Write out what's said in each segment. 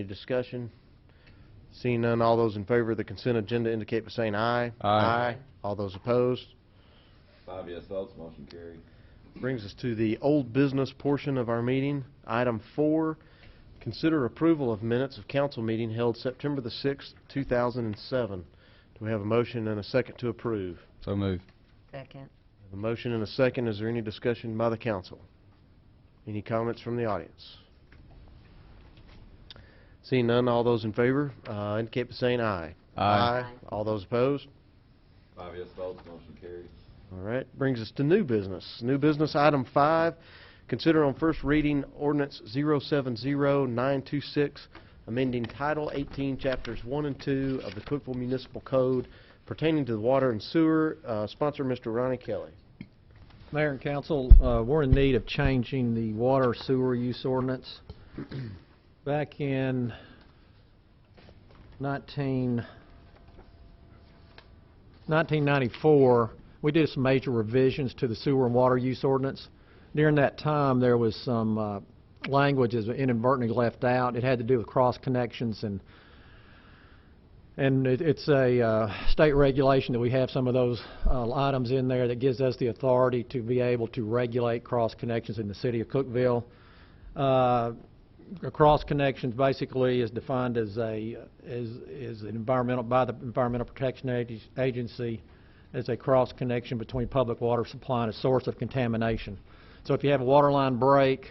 Any discussion? Seeing none, all those in favor of the consent agenda indicate by saying aye. Aye. All those opposed? 5 yes votes, motion carried. Brings us to the old business portion of our meeting. Item 4, consider approval of minutes of council meeting held September the 6th, 2007. Do we have a motion and a second to approve? So moved. Second. A motion and a second. Is there any discussion by the council? Any comments from the audience? Seeing none, all those in favor indicate by saying aye. Aye. All those opposed? 5 yes votes, motion carried. All right, brings us to new business. New business item 5, consider on first reading ordinance 070926, amending Title 18, Chapters 1 and 2 of the Cookeville Municipal Code pertaining to the water and sewer. Sponsor, Mr. Ronnie Kelly. Mayor and council, we're in need of changing the water sewer use ordinance. Back in 1994, we did some major revisions to the sewer and water use ordinance. During that time, there was some language that was inadvertently left out. It had to do with cross connections, and it's a state regulation that we have some of those items in there that gives us the authority to be able to regulate cross connections in the city of Cookeville. A cross connections basically is defined as an environmental by the Environmental Protection Agency as a cross connection between public water supply and a source of contamination. So if you have a water line break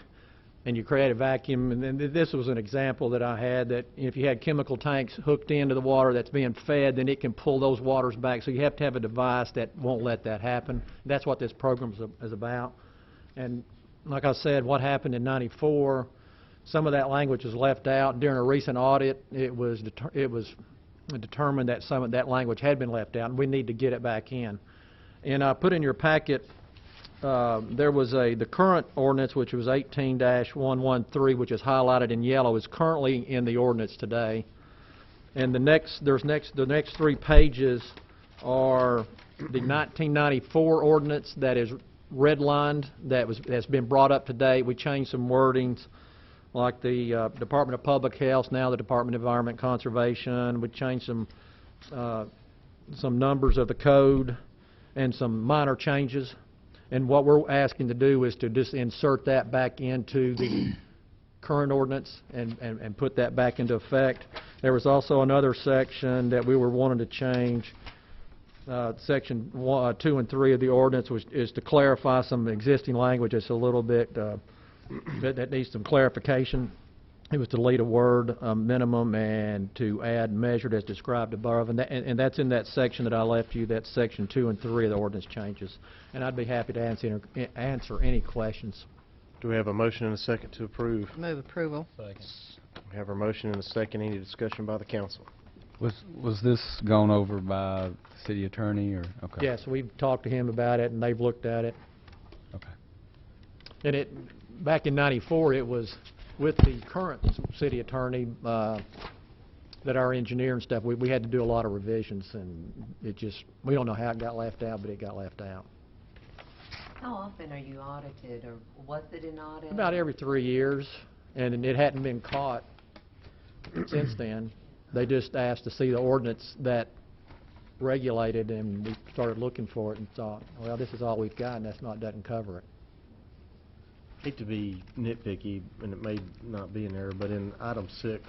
and you create a vacuum, and this was an example that I had, that if you had chemical tanks hooked into the water that's being fed, then it can pull those waters back. So you have to have a device that won't let that happen. That's what this program is about. And like I said, what happened in '94, some of that language was left out. During a recent audit, it was determined that some of that language had been left out, and we need to get it back in. And I put in your packet, there was the current ordinance, which was 18-113, which is highlighted in yellow, is currently in the ordinance today. And the next 3 pages are the 1994 ordinance that is redlined, that's been brought up to date. We changed some wordings, like the Department of Public Health, now the Department of Environment and Conservation. We changed some numbers of the code and some minor changes. And what we're asking to do is to just insert that back into the current ordinance and put that back into effect. There was also another section that we were wanting to change. Section 2 and 3 of the ordinance is to clarify some existing language. It's a little bit that needs some clarification. It was to delete a word, minimum, and to add measured as described above. And that's in that section that I left you, that's section 2 and 3 of the ordinance changes. And I'd be happy to answer any questions. Do we have a motion and a second to approve? Move approval. Second. We have a motion and a second. Any discussion by the council? Was this gone over by the city attorney, or okay? Yes, we've talked to him about it, and they've looked at it. Okay. And back in '94, it was with the current city attorney that our engineer and stuff, we had to do a lot of revisions, and we don't know how it got left out, but it got left out. How often are you audited, or was it an audit? About every 3 years, and it hadn't been caught since then. They just asked to see the ordinance that regulated, and we started looking for it and thought, well, this is all we've got, and doesn't cover it. Hate to be nitpicky, and it may not be in there, but in item 6,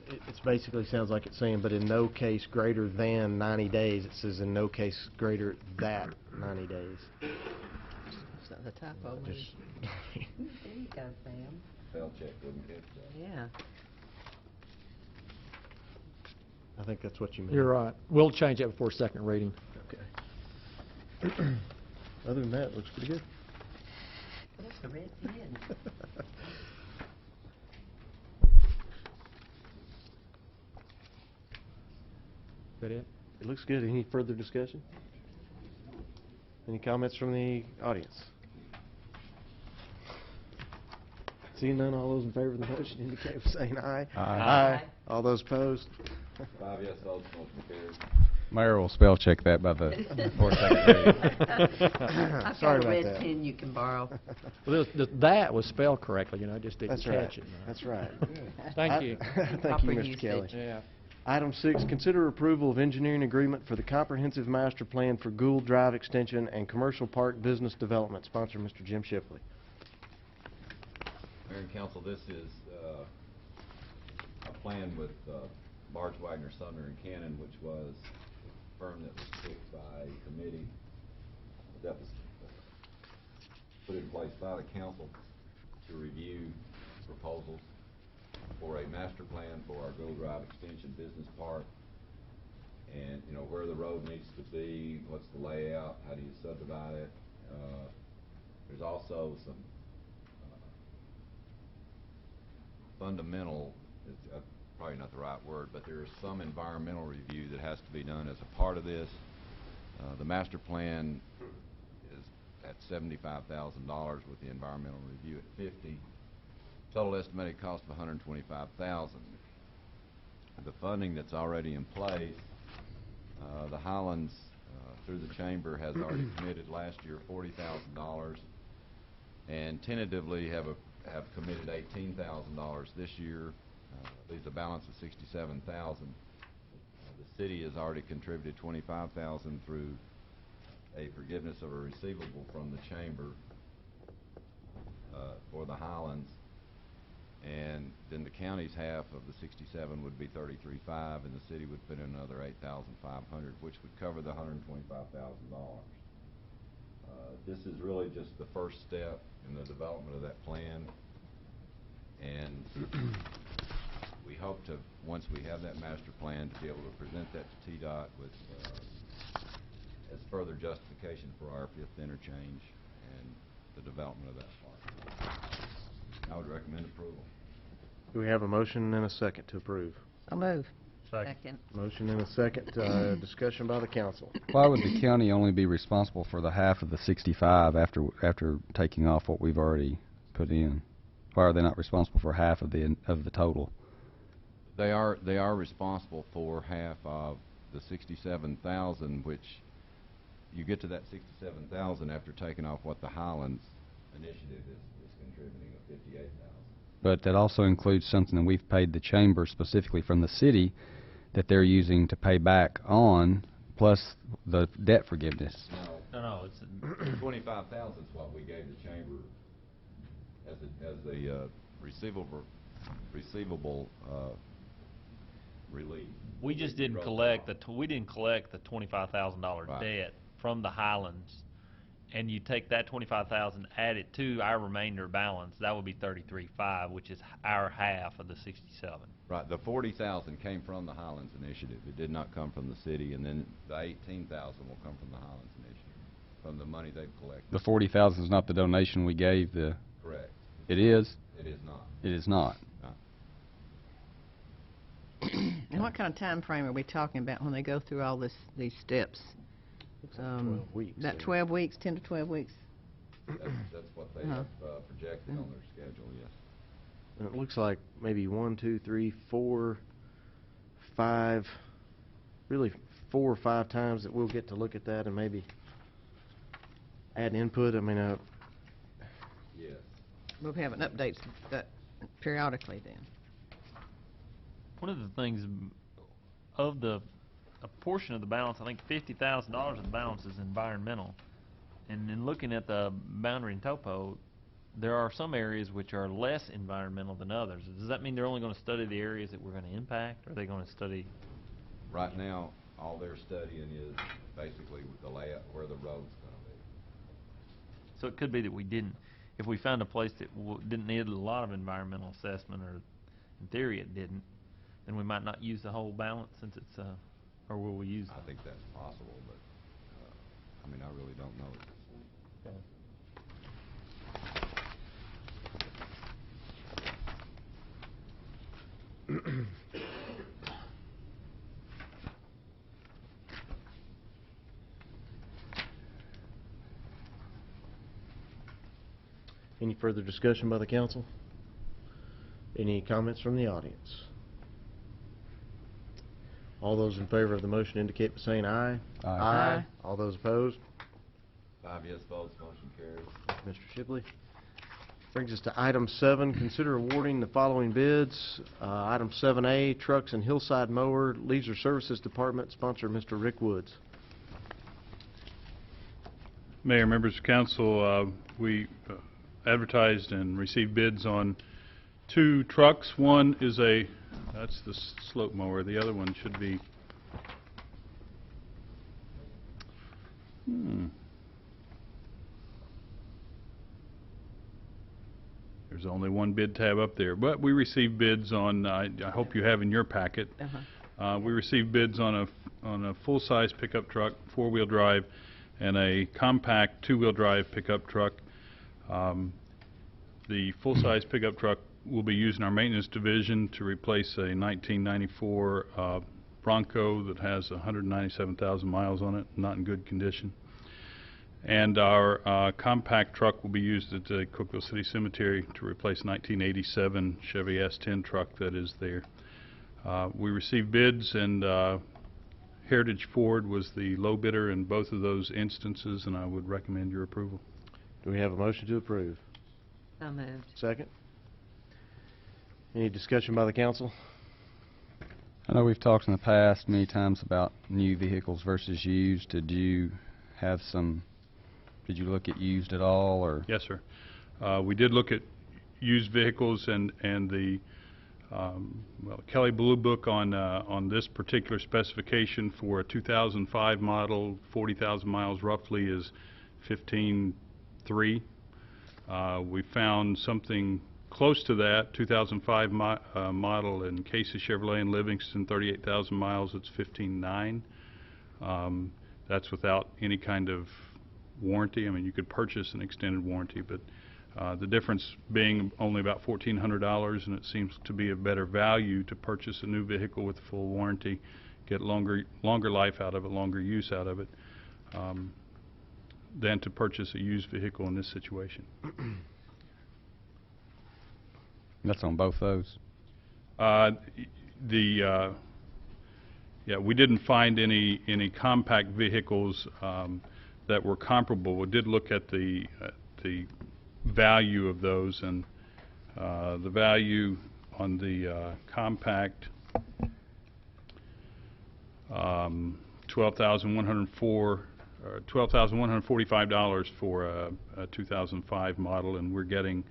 it basically sounds like it's saying, but in no case greater than 90 days. It says in no case greater than 90 days. It's not the typo. There you go, Sam. Spell check wouldn't catch that. Yeah. I think that's what you mean. You're right. We'll change that before second reading. Okay. Other than that, it looks pretty good. There's the red pen. Is that it? It looks good. Any further discussion? Any comments from the audience? Seeing none, all those in favor of the motion indicate by saying aye. Aye. All those opposed? 5 yes votes, motion carried. Mayor will spell check that by the before second reading. I've Sorry got a about red that. pen you can borrow. Well, that was spelled correctly, I just didn't That's right. catch it. That's right. Thank you. Thank Proper you, Mr. usage. Kelly. Yeah. Item 6, consider approval of engineering agreement for the comprehensive master plan for Gould Drive Extension and Commercial Park Business Development. Sponsor, Mr. Jim Shipley. Mayor and council, this is a plan with Barge, Wagner, Sumner, and Cannon, which was a firm that was picked by a committee that was put in place by the council to review proposals for a master plan for our Gold Drive Extension Business Park, and where the road needs to be, what's the layout, how do you subdivide it. There's also some fundamental, probably not the right word, but there is some environmental review that has to be done as a part of this. The master plan is at $75,000 with the environmental review at $50,000. Total estimated cost of $125,000. The funding that's already in place, the Highlands through the chamber has already committed last year $40,000, and tentatively have committed $18,000 this year. Leaves a balance of $67,000. The city has already contributed $25,000 through a forgiveness of a receivable from the chamber for the Highlands. And then the county's half of the 67 would be $33,500, and the city would put in another $8,500, which would cover the $125,000. This is really just the first step in the development of that plan, and we hope to, once we have that master plan, to be able to present that to TDOT with as further justification for our fifth interchange and the development of that park. I would recommend approval. Do we have a motion and a second to approve? I'll move. Second. Motion and a second. Discussion by the council. Why would the county only be responsible for the half of the 65 after taking off what we've already put in? Why are they not responsible for half of the total? They are responsible for half of the 67,000, which you get to that 67,000 after taking off what the Highlands initiative is contributing of 58,000. But that also includes something that we've paid the chamber specifically from the city that they're using to pay back on, plus the debt forgiveness. No, it's 25,000 is what we gave the chamber as a receivable relief. we just didn't collect the $25,000 Right. debt from the Highlands, and you take that 25,000, add it to our remainder balance, that would be 33,500, which is our half of the 67. Right. The 40,000 came from the Highlands initiative. It did not come from the city, and then the 18,000 will come from the Highlands initiative, from the money they've collected. The 40,000 is not the donation we gave the... Correct. It is? It is not. It is not. And what kind of time frame are we talking about when they go through all these steps? 12 weeks. That 12 weeks, 10 to 12 weeks? That's what they have projected on their schedule, yes. And it looks like maybe 1, 2, 3, 4, 5, really 4 or 5 times that we'll get to look at that and maybe add input. I mean, Yes. We'll have an update that periodically then. One of the things of a portion of the balance, I think $50,000 of the balance is environmental. And in looking at the boundary and topo, there are some areas which are less environmental than others. Does that mean they're only going to study the areas that we're going to impact, or are they going to study? Right now, all they're studying is basically the layout, where the road's going to be. So it could be that we didn't, if we found a place that didn't need a lot of environmental assessment, or in theory it didn't, then we might not use the whole balance since it's, or will we use I that? think that's possible, but, I mean, I really don't know. any further discussion by the council? Any comments from the audience? All those in favor of the motion indicate by saying aye. Aye. Aye. All those opposed? 5 yes votes, motion carries. Mr. Shibley. Brings us to item 7, consider awarding the following bids. Item 7A, trucks and hillside mower, Leisure Services Department, sponsor Mr. Rick Woods. Mayor, members of council, we advertised and received bids on 2 trucks. One is that's the slope mower. The other one should be, There's only one bid tab up there, but we received bids on, I hope you have in your packet. We received bids on a full-size pickup truck, 4-wheel drive, and a compact 2-wheel drive pickup truck. The full-size pickup truck will be used in our maintenance division to replace a 1994 Bronco that has 197,000 miles on it, not in good condition. And our compact truck will be used at the Cookeville City Cemetery to replace 1987 Chevy S10 truck that is there. We received bids, and Heritage Ford was the low bidder in both of those instances, and I would recommend your approval. Do we have a motion to approve? So moved. Second? Any discussion by the council? I know we've talked in the past many times about new vehicles versus used. Did you look at used at all, or? Yes, sir. We did look at used vehicles, and the Kelly Blue Book on this particular specification for a 2005 model, 40,000 miles roughly, is 15.3. We found something close to that, 2005 model in Casey Chevrolet in Livingston, 38,000 miles, it's 15.9. That's without any kind of warranty. I mean, you could purchase an extended warranty, but the difference being only about $1,400, and it seems to be a better value to purchase a new vehicle with full warranty, get longer life out of it, longer use out of it, than to purchase a used vehicle in this situation. That's on both those? Yeah, we didn't find any compact vehicles that were comparable. We did look at the value of those, and the value on the compact, $12,145 for a 2005 model, and we're getting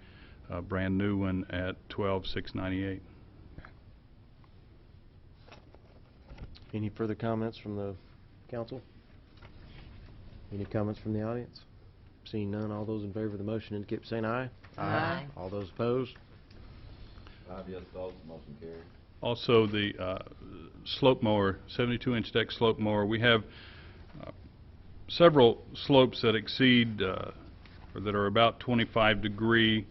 a brand new one at $12,698. Any further comments from the council? Any comments from the audience? Seeing none, all those in favor of the motion indicate by saying aye. Aye. All those opposed? 5 yes votes, motion carries. Also, the slope mower, 72-inch deck slope mower, we have several slopes that exceed or that are about 25-degree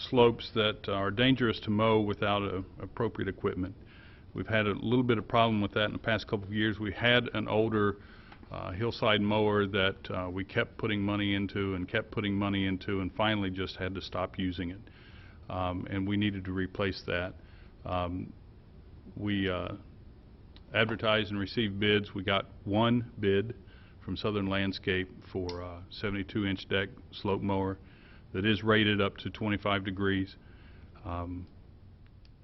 slopes that are dangerous to mow without appropriate equipment. We've had a little bit of problem with that in the past couple of years. We had an older hillside mower that we kept putting money into and finally just had to stop using it. And we needed to replace that. We advertised and received bids. We got one bid from Southern Landscape for a 72-inch deck slope mower that is rated up to 25 degrees.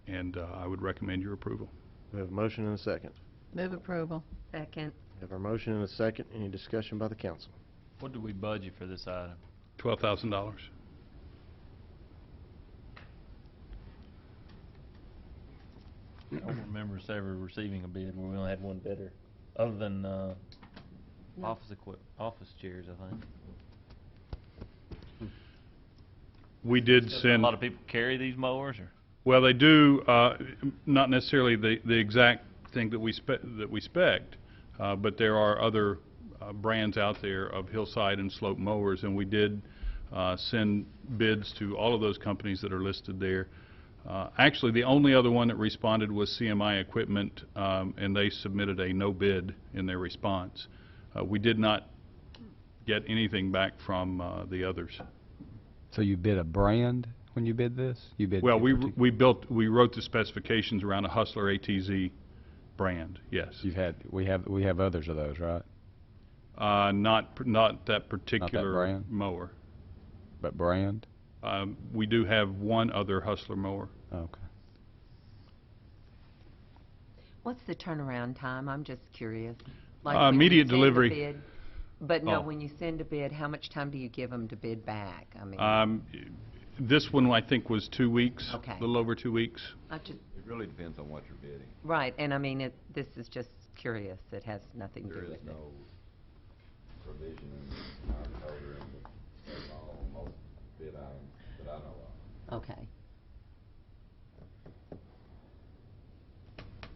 And I would recommend your approval. We have a motion and a second. Move approval. Second. We have our motion and a second. Any discussion by the council? What do we budget for this item? $12,000. I don't remember us ever receiving a bid where we only had one bidder, other than office chairs, I think. We did A send. lot of people carry these mowers, or? Well, they do, not necessarily the exact thing that we spec'd, but there are other brands out there of hillside and slope mowers, and we did send bids to all of those companies that are listed there. Actually, the only other one that responded was CMI Equipment, and they submitted a no bid in their response. We did not get anything back from the others. So you bid a brand when you bid this? You bid? Well, we wrote the specifications around a Hustler ATZ brand, yes. We have others of those, right? Not that particular brand? mower. But brand? We do have one other Hustler mower. Okay. What's the turnaround time? I'm just curious. Immediate delivery. Bid, but no, Oh. when you send a bid, how much time do you give them to bid back? I mean, This one, I think, was 2 weeks. Okay. A little over 2 weeks. I just, It really depends on what you're bidding. right, and I mean, this is just curious. It has nothing to There do is with it. no provision in our code or in the state law on most bid items that I know of. Okay.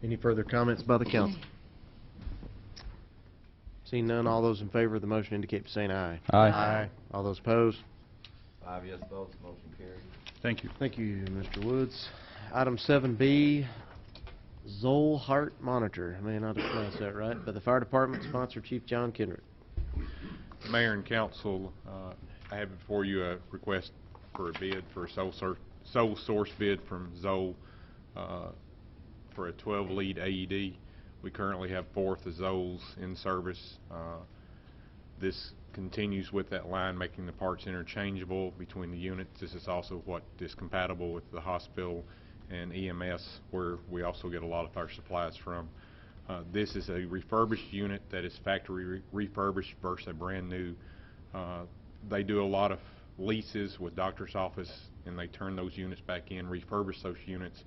Any further comments by the council? Seeing none, all those in favor of the motion indicate by saying aye. Aye. All those opposed? 5 yes votes, motion carried. Thank you. Thank you, Mr. Woods. Item 7B, Zoll Heart Monitor. I may not have pronounced that right, but the fire department sponsor Chief John Kendrick. Mayor and council, I have before you a request for a bid for a sole source bid from Zoll for a 12-lead AED. We currently have 4 of the Zolls in service. This continues with that line, making the parts interchangeable between the units. This is also what is compatible with the hospital and EMS, where we also get a lot of our supplies from. This is a refurbished unit that is factory refurbished versus a brand new. They do a lot of leases with doctor's office, and they turn those units back in, refurbish those units,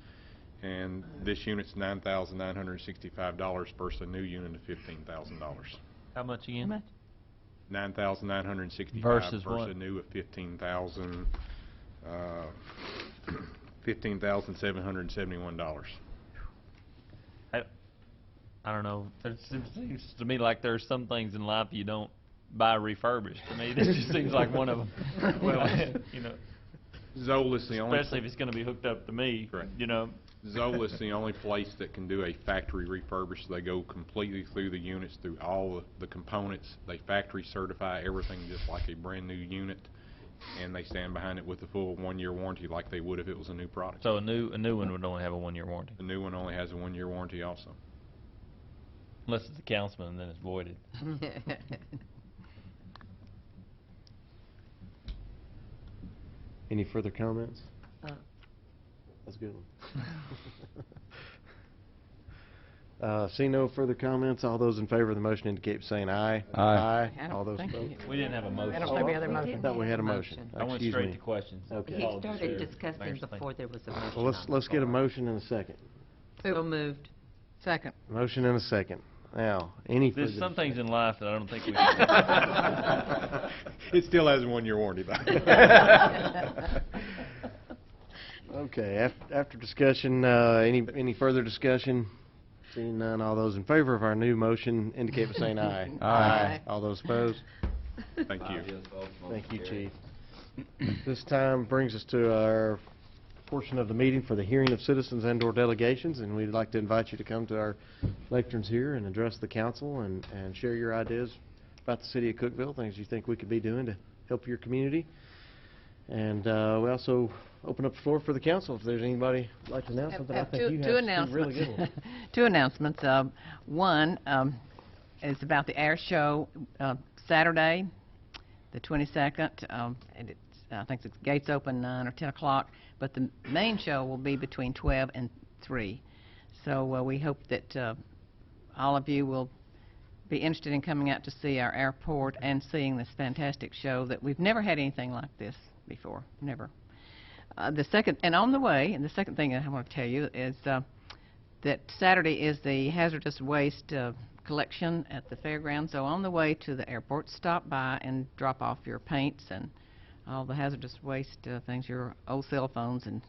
and this unit's $9,965 versus a new unit of $15,000. How much again? $9,965 Versus what? a new of $15,000, $15,771. I don't know. It seems to me like there's some things in life you don't buy refurbished. To me, this just seems like one of them. Well, you know, Zoll is the only, especially if it's going to be hooked up to me. Correct. You know. Zoll is the only place that can do a factory refurbish. They go completely through the units, through all the components. They factory certify everything just like a brand new unit, and they stand behind it with a full 1-year warranty like they would if it was a new product. So a new one would only have a 1-year warranty, The new one only has a 1-year warranty also. unless it's a councilman, and then it's voided. Any further comments? That's a good one. See no further comments. All those in favor of the motion indicate by saying aye. Aye. I don't All those think opposed? We didn't have a motion. I don't think we had a motion. I thought we had a motion. I went Excuse straight me. to questions. Okay. He Apologies, started sir. discussing Mayor's thing. before there was a motion. Well, let's get a motion and a second. So moved. Second. Motion and a second. Now, any further? There's some things in life that I don't think we It still has a 1-year warranty though. Okay, after discussion, any further discussion? Seeing none, all those in favor of our new motion indicate by saying aye. Aye. All those opposed? Thank you. 5 yes votes, motion Thank you, carried. Chief. This time brings us to our portion of the meeting for the hearing of citizens and/or delegations, and we'd like to invite you to come to our lecterns here and address the council and share your ideas about the city of Cookeville, things you think we could be doing to help your community. And we also open up the floor for the council if there's anybody who'd like to announce something. I think you Two have two really good ones. Two announcements. One is about the air show Saturday, the 22nd. And it's, I think the gates open 9 or 10 o'clock, but the main show will be between 12 and 3. So we hope that all of you will be interested in coming out to see our airport and seeing this fantastic show that we've never had anything like this before, never. The second, and on the way, and the second thing I want to tell you is that Saturday is the hazardous waste collection at the fairgrounds. So on the way to the airport, stop by and drop off your paints and all the hazardous waste things, your old cell phones and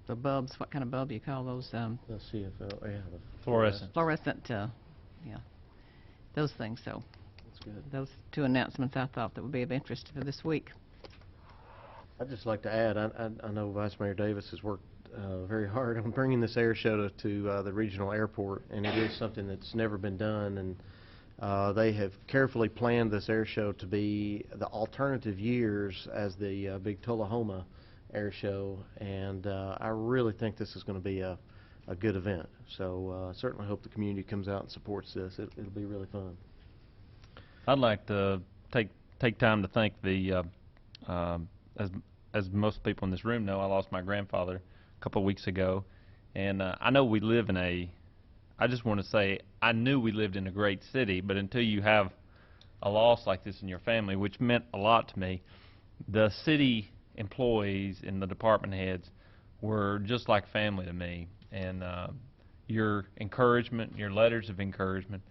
the bulbs. What kind of bulb do you call those? The CFL, yeah. Fluorescent. Fluorescent, yeah, those things. So That's good. those two announcements I thought that would be of interest for this week. I'd just like to add, I know Vice Mayor Davis has worked very hard on bringing this air show to the regional airport, and it is something that's never been done, and they have carefully planned this air show to be the alternative years as the big Tullahoma air show, and I really think this is going to be a a good event. So certainly hope the community comes out and supports this. It'll be really fun. I'd like to take time to thank the, as most people in this room know, I lost my grandfather a couple of weeks ago, and I know we live in I just want to say, I knew we lived in a great city, but until you have a loss like this in your family, which meant a lot to me, the city employees and the department heads were just like family to me, and your encouragement, your letters of encouragement,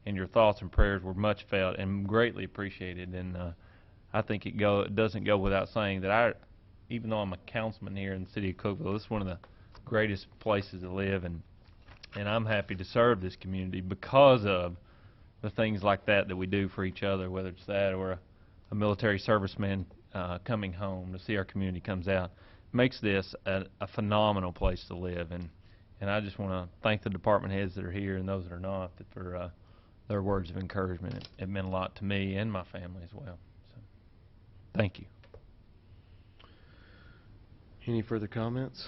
and your thoughts and prayers were much felt and greatly appreciated. And I think it doesn't go without saying that even though I'm a councilman here in the city of Cookeville, this is one of the greatest places to live, and I'm happy to serve this community because of the things like that we do for each other, whether it's that or a military serviceman coming home to see our community comes out. Makes this a phenomenal place to live, and I just want to thank the department heads that are here and those that are not for their words of encouragement. It meant a lot to me and my family as well. So, thank you. Any further comments?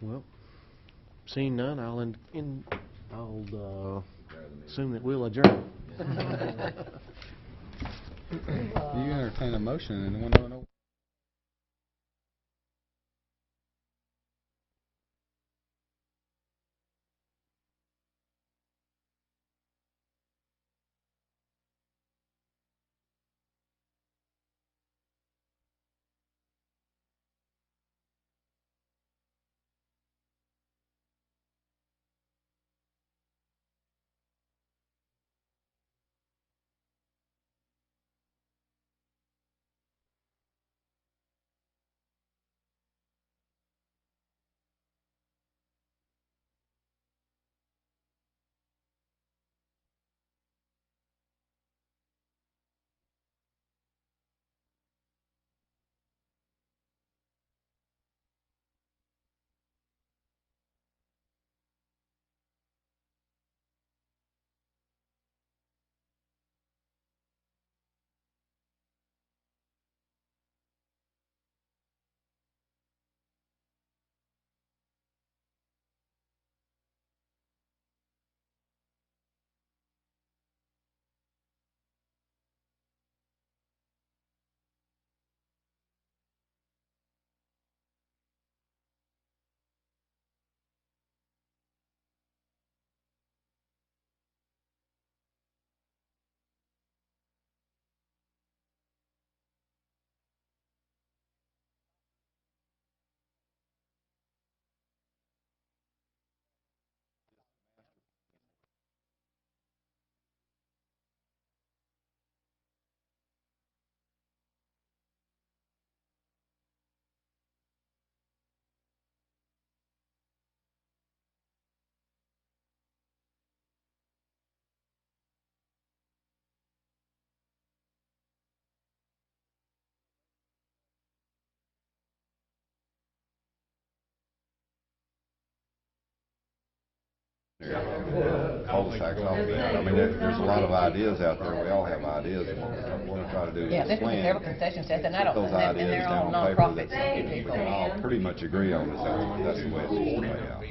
Well, seeing none, I'll assume that we'll adjourn. You entertain a motion and one. Cul-de-sacs all the time. I mean, there's a lot of ideas out there. We all have ideas, and what we want to try to do Yeah, is there's been plan. several concession stands, and I Put don't, those and ideas they're all down on paper nonprofits that and we people. can all pretty much agree on. That's the way it's supposed to play out.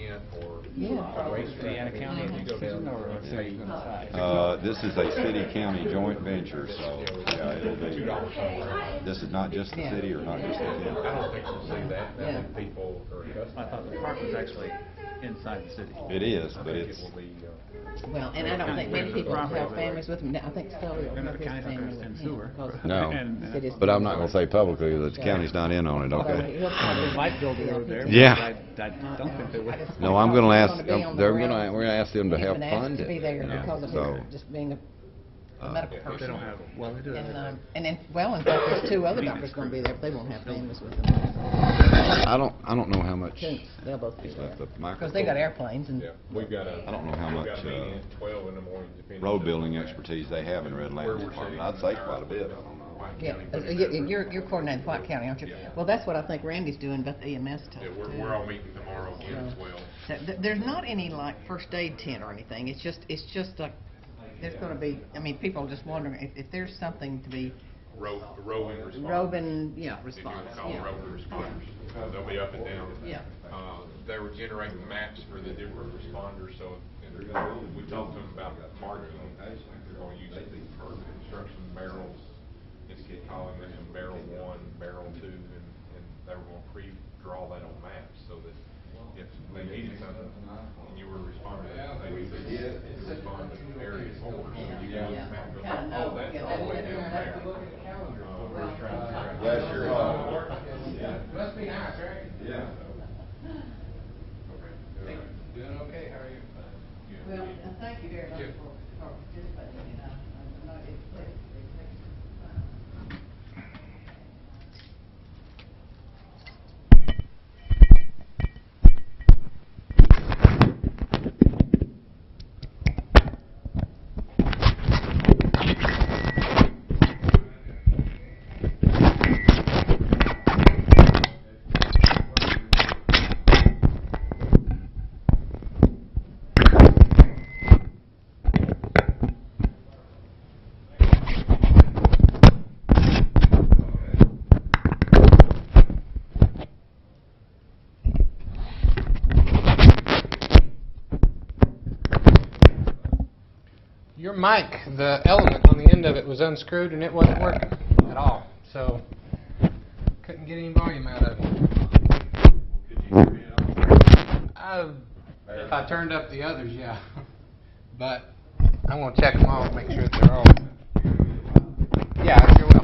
This is a city-county joint venture, so yeah, it'll be. This is not just the city or not just the county. I don't think we'll see that. I think people are. I thought the park was actually inside the city. It is, but it's. It will be. Well, and I don't think many people have Property. families with them. I think Sully will Remember, have the his county's not family gonna with send him. sewer. because No, the city's- but I'm not going to say publicly that the county's not in on it, Although okay? he'll probably- They might build a road there. Yeah. But I don't think they would. No, I'm going to ask. Gonna be on the We're ground. going to ask them to He's help been asked fund to it. be there you know, because of so, his just being a medical They person. don't have, well, they do. And then, well, in fact, there's two other doctors gonna be there, but they won't have families with them. I don't know how much. Koontz, they'll both be is there. left of the Because they got airplanes and. Yeah, we've got a. I don't know how much, We've got a meeting at 12 in the morning. depending road on- building expertise they have in Red Land's department. I'd say quite a bit. Yeah, you're coordinating White County, aren't you? Yeah. Well, that's what I think Randy's doing about the EMS stuff. Yeah, too. we're all meeting tomorrow here as well. So there's not any like first aid tent or anything, it's just like, there's gonna be, I mean, people are just wondering if there's something to be Roving response. roving, yeah, If you response, would call yeah. roving responders. There'll be be up and down. Yeah. They were generating maps for the different responders, so we talked to them about marking. They're going to use it for construction barrels, just calling this one barrel 1, barrel 2, and they were going to pre-draw that on maps so that if they needed something and you were responding, they would respond to area 4. So you got a map goes, oh, that's all the way down there. We're trying to figure out. Bless your heart. Must be nice, right? Yeah. Doing okay, how are you? Well, thank you very much for participating, and I know it's Your mic, the element on the end of it was unscrewed and it wasn't working at all, so couldn't get any volume out of it. If I turned up the others, yeah. But I'm going to check them all, make sure that they're all. Yeah, I sure will.